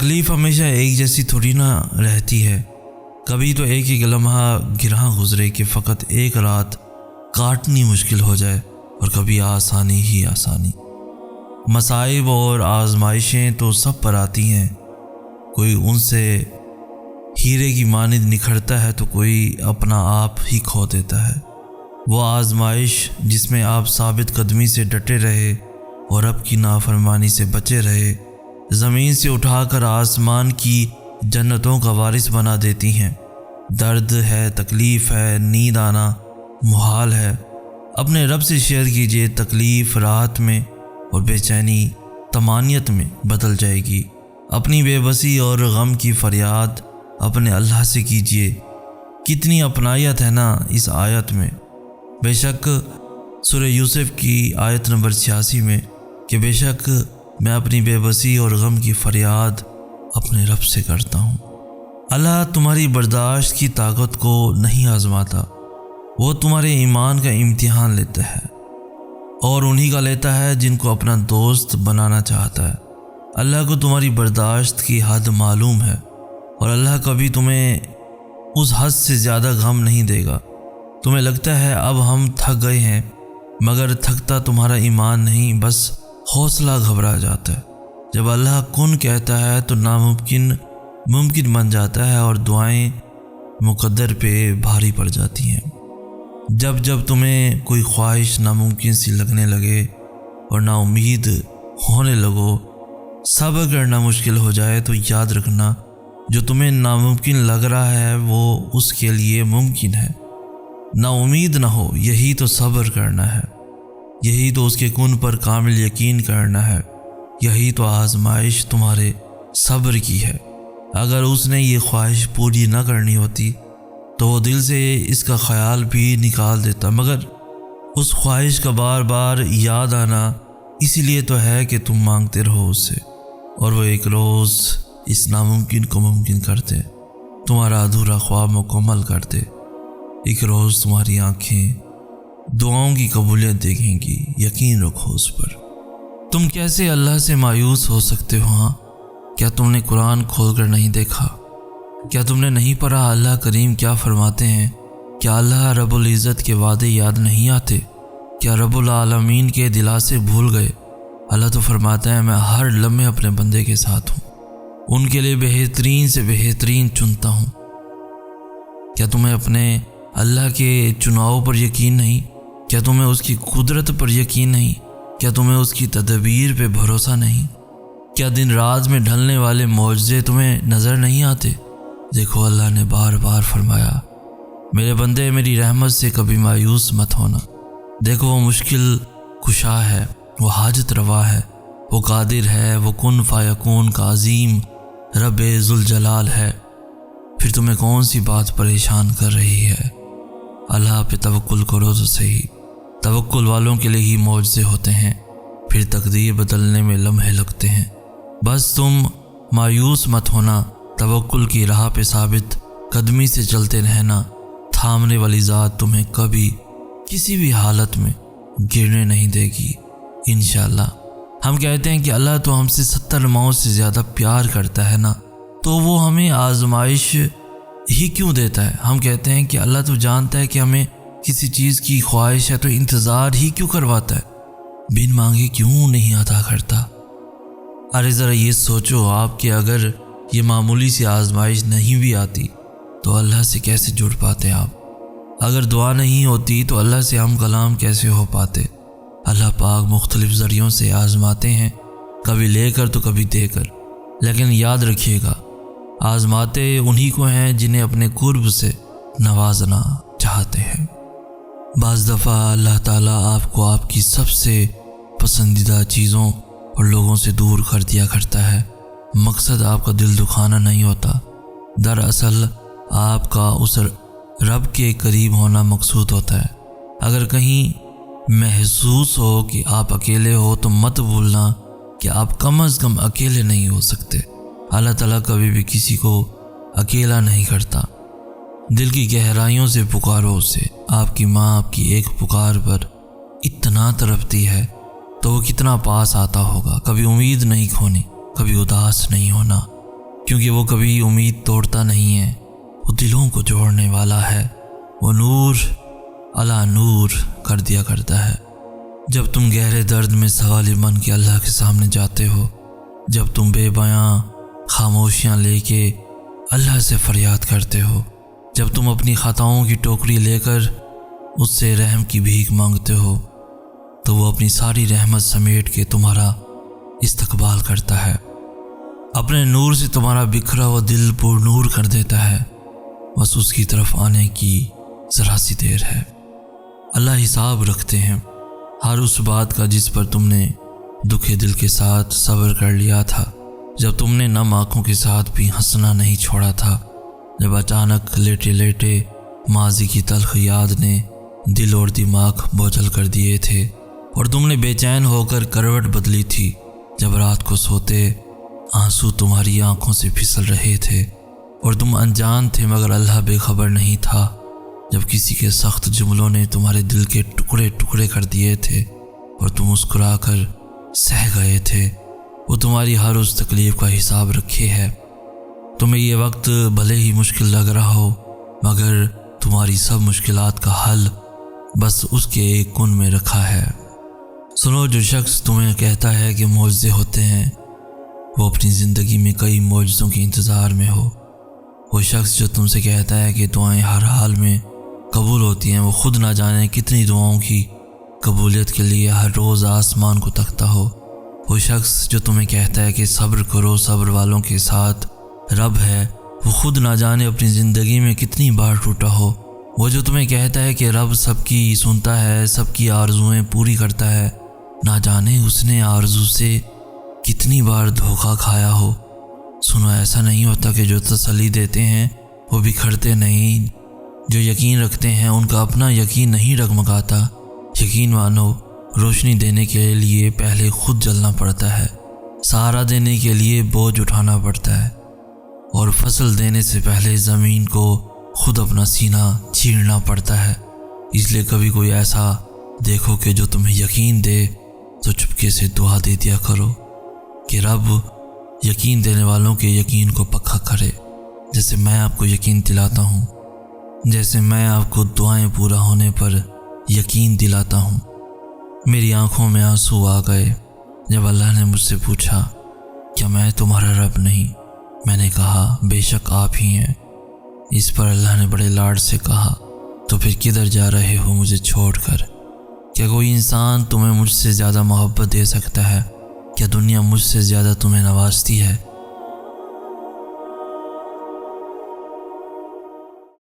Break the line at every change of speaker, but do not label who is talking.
تکلیف ہمیشہ ایک جیسی تھوڑی نہ رہتی ہے، کبھی تو ایک ہی لمحہ گراں گزرے کہ فقط ایک رات کاٹنی مشکل ہو جائے، اور کبھی آسانی ہی آسانی۔ مصائب اور آزمائشیں تو سب پر آتی ہیں، کوئی ان سے ہیرے کی مانند نکھرتا ہے تو کوئی اپنا آپ ہی کھو دیتا ہے۔ وہ آزمائش جس میں آپ ثابت قدمی سے ڈٹے رہے اور رب کی نافرمانی سے بچے رہے، زمین سے اٹھا کر آسمان کی جنتوں کا وارث بنا دیتی ہیں۔ درد ہے، تکلیف ہے، نیند آنا محال ہے، اپنے رب سے شیئر کیجئے۔ تکلیف راحت میں اور بے چینی طمانینت میں بدل جائے گی۔ اپنی بے بسی اور غم کی فریاد اپنے اللہ سے کیجئے۔ کتنی اپنائیت ہے نا اس آیت میں۔ بے شک سورہ یوسف کی آیت نمبر 86 میں کہ بے شک میں اپنی بے بسی اور غم کی فریاد اپنے رب سے کرتا ہوں۔ اللہ تمہاری برداشت کی طاقت کو نہیں آزماتا، وہ تمہارے ایمان کا امتحان لیتا ہے، اور انہی کا لیتا ہے جن کو اپنا دوست بنانا چاہتا ہے۔ اللہ کو تمہاری برداشت کی حد معلوم ہے، اور اللہ کبھی تمہیں اس حد سے زیادہ غم نہیں دے گا۔ تمہیں لگتا ہے اب ہم تھک گئے ہیں، مگر تھکتا تمہارا ایمان نہیں، بس حوصلہ گھبرا جاتا ہے۔ جب اللہ کن کہتا ہے تو ناممکن ممکن بن جاتا ہے، اور دعائیں مقدر پہ بھاری پڑ جاتی ہیں۔ جب جب تمہیں کوئی خواہش ناممکن سی لگنے لگے اور نا امید ہونے لگو، صبر کرنا مشکل ہو جائے، تو یاد رکھنا جو تمہیں ناممکن لگ رہا ہے وہ اس کے لیے ممکن ہے۔ نا امید نہ ہو، یہی تو صبر کرنا ہے، یہی تو اس کے کن پر کامل یقین کرنا ہے، یہی تو آزمائش تمہارے صبر کی ہے۔ اگر اس نے یہ خواہش پوری نہ کرنی ہوتی تو وہ دل سے اس کا خیال بھی نکال دیتا، مگر اس خواہش کا بار بار یاد آنا اسی لیے تو ہے کہ تم مانگتے رہو اس سے، اور وہ ایک روز اس ناممکن کو ممکن کرتے، تمہارا ادھورا خواب مکمل کرتے۔ ایک روز تمہاری آنکھیں دعاؤں کی قبولیت دیکھیں گی، یقین رکھو اس پر۔ تم کیسے اللہ سے مایوس ہو سکتے ہو؟ ہاں، کیا تم نے قرآن کھول کر نہیں دیکھا؟ کیا تم نے نہیں پڑھا اللہ کریم کیا فرماتے ہیں؟ کیا اللہ رب العزت کے وعدے یاد نہیں آتے؟ کیا رب العالمین کے دلاسے بھول گئے؟ اللہ تو فرماتا ہے میں ہر لمحے اپنے بندے کے ساتھ ہوں، ان کے لیے بہترین سے بہترین چنتا ہوں۔ کیا تمہیں اپنے اللہ کے چناؤ پر یقین نہیں؟ کیا تمہیں اس کی قدرت پر یقین نہیں؟ کیا تمہیں اس کی تدبیر پہ بھروسہ نہیں؟ کیا دن رات میں ڈھلنے والے معجزے تمہیں نظر نہیں آتے؟ دیکھو اللہ نے بار بار فرمایا میرے بندے میری رحمت سے کبھی مایوس مت ہونا۔ دیکھو وہ مشکل کشا ہے، وہ حاجت روا ہے، وہ قادر ہے، وہ کن فیکون کا عظیم رب ذوالجلال ہے۔ پھر تمہیں کون سی بات پریشان کر رہی ہے؟ اللہ پہ توکل کرو تو صحیح۔ توکل والوں کے لیے ہی معجزے ہوتے ہیں، پھر تقدیر بدلنے میں لمحے لگتے ہیں۔ بس تم مایوس مت ہونا، توکل کی راہ پہ ثابت قدمی سے چلتے رہنا۔ تھامنے والی ذات تمہیں کبھی کسی بھی حالت میں گرنے نہیں دے گی انشاءاللہ۔ ہم کہتے ہیں کہ اللہ تو ہم سے 70 موت سے زیادہ پیار کرتا ہے نا، تو وہ ہمیں آزمائش ہی کیوں دیتا ہے؟ ہم کہتے ہیں کہ اللہ تو جانتا ہے کہ ہمیں کسی چیز کی خواہش ہے، تو انتظار ہی کیوں کرواتا ہے؟ بن مانگے کیوں نہیں عطا کرتا؟ ارے ذرا یہ سوچو آپ کہ اگر یہ معمولی سی آزمائش نہیں بھی آتی تو اللہ سے کیسے جڑ پاتے آپ؟ اگر دعا نہیں ہوتی تو اللہ سے ہم کلام کیسے ہو پاتے؟ اللہ پاک مختلف ذریعوں سے آزماتے ہیں، کبھی لے کر تو کبھی دے کر، لیکن یاد رکھیے گا آزماتے انہی کو ہیں جنہیں اپنے قرب سے نوازنا چاہتے ہیں۔ بعض دفعہ اللہ تعالیٰ آپ کو آپ کی سب سے پسندیدہ چیزوں اور لوگوں سے دور کر دیا کرتا ہے۔ مقصد آپ کا دل دکھانا نہیں ہوتا، دراصل آپ کا اس رب کے قریب ہونا مقصود ہوتا ہے۔ اگر کہیں محسوس ہو کہ آپ اکیلے ہو تو مت بھولنا کہ آپ کم از کم اکیلے نہیں ہو سکتے۔ اللہ تعالیٰ کبھی بھی کسی کو اکیلا نہیں کرتا۔ دل کی گہرائیوں سے پکارو اسے۔ آپ کی ماں آپ کی ایک پکار پر اتنا تڑپتی ہے تو وہ کتنا پاس آتا ہوگا۔ کبھی امید نہیں کھونی، کبھی اداس نہیں ہونا، کیونکہ وہ کبھی امید توڑتا نہیں ہے، وہ دلوں کو جوڑنے والا ہے، وہ نور علی نور کر دیا کرتا ہے۔ جب تم گہرے درد میں سوالی بن کے اللہ کے سامنے جاتے ہو، جب تم بے بیاں خاموشیاں لے کے اللہ سے فریاد کرتے ہو، جب تم اپنی خطاؤں کی ٹوکری لے کر اس سے رحم کی بھیک مانگتے ہو، تو وہ اپنی ساری رحمت سمیٹ کے تمہارا استقبال کرتا ہے، اپنے نور سے تمہارا بکھرا ہوا دل پر نور کر دیتا ہے۔ بس اس کی طرف آنے کی ذرا سی دیر ہے۔ اللہ حساب رکھتے ہیں ہر اس بات کا جس پر تم نے دکھے دل کے ساتھ صبر کر لیا تھا، جب تم نے نم آنکھوں کے ساتھ بھی ہنسنا نہیں چھوڑا تھا، جب اچانک لیٹے لیٹے ماضی کی تلخ یاد نے دل اور دماغ بوجھل کر دیے تھے اور تم نے بے چین ہو کر کروٹ بدلی تھی، جب رات کو سوتے آنسو تمہاری آنکھوں سے پھسل رہے تھے اور تم انجان تھے مگر اللہ بے خبر نہیں تھا، جب کسی کے سخت جملوں نے تمہارے دل کے ٹکڑے ٹکڑے کر دیے تھے اور تم مسکرا کر سہ گئے تھے، وہ تمہاری ہر اس تکلیف کا حساب رکھے ہے۔ تمہیں یہ وقت بھلے ہی مشکل لگ رہا ہو مگر تمہاری سب مشکلات کا حل بس اس کے ایک کن میں رکھا ہے۔ سنو، جو شخص تمہیں کہتا ہے کہ معجزے ہوتے ہیں، وہ اپنی زندگی میں کئی معجزوں کے انتظار میں ہو۔ وہ شخص جو تم سے کہتا ہے کہ دعائیں ہر حال میں قبول ہوتی ہیں، وہ خود نہ جانے کتنی دعاؤں کی قبولیت کے لیے ہر روز آسمان کو تکتا ہو۔ وہ شخص جو تمہیں کہتا ہے کہ صبر کرو، صبر والوں کے ساتھ رب ہے، وہ خود نہ جانے اپنی زندگی میں کتنی بار ٹوٹا ہو۔ وہ جو تمہیں کہتا ہے کہ رب سب کی سنتا ہے، سب کی آرزوئیں پوری کرتا ہے، نہ جانے اس نے آرزو سے کتنی بار دھوکہ کھایا ہو۔ سنو، ایسا نہیں ہوتا کہ جو تسلی دیتے ہیں وہ بکھرتے نہیں، جو یقین رکھتے ہیں ان کا اپنا یقین نہیں ڈگمگاتا۔ یقین مانو، روشنی دینے کے لیے پہلے خود جلنا پڑتا ہے، سہارا دینے کے لیے بوجھ اٹھانا پڑتا ہے، اور فصل دینے سے پہلے زمین کو خود اپنا سینہ چیرنا پڑتا ہے۔ اس لیے کبھی کوئی ایسا دیکھو کہ جو تمہیں یقین دے تو چپکے سے دعا دے دیا کرو کہ رب یقین دینے والوں کے یقین کو پکا کرے، جیسے میں آپ کو یقین دلاتا ہوں، جیسے میں آپ کو دعائیں پورا ہونے پر یقین دلاتا ہوں۔ میری آنکھوں میں آنسو آ گئے جب اللہ نے مجھ سے پوچھا، کیا میں تمہارا رب نہیں؟ میں نے کہا، بے شک آپ ہی ہیں۔ اس پر اللہ نے بڑے لاڈ سے کہا، تو پھر کدھر جا رہے ہو مجھے چھوڑ کر؟ کیا کوئی انسان تمہیں مجھ سے زیادہ محبت دے سکتا ہے؟ کیا دنیا مجھ سے زیادہ تمہیں نوازتی ہے؟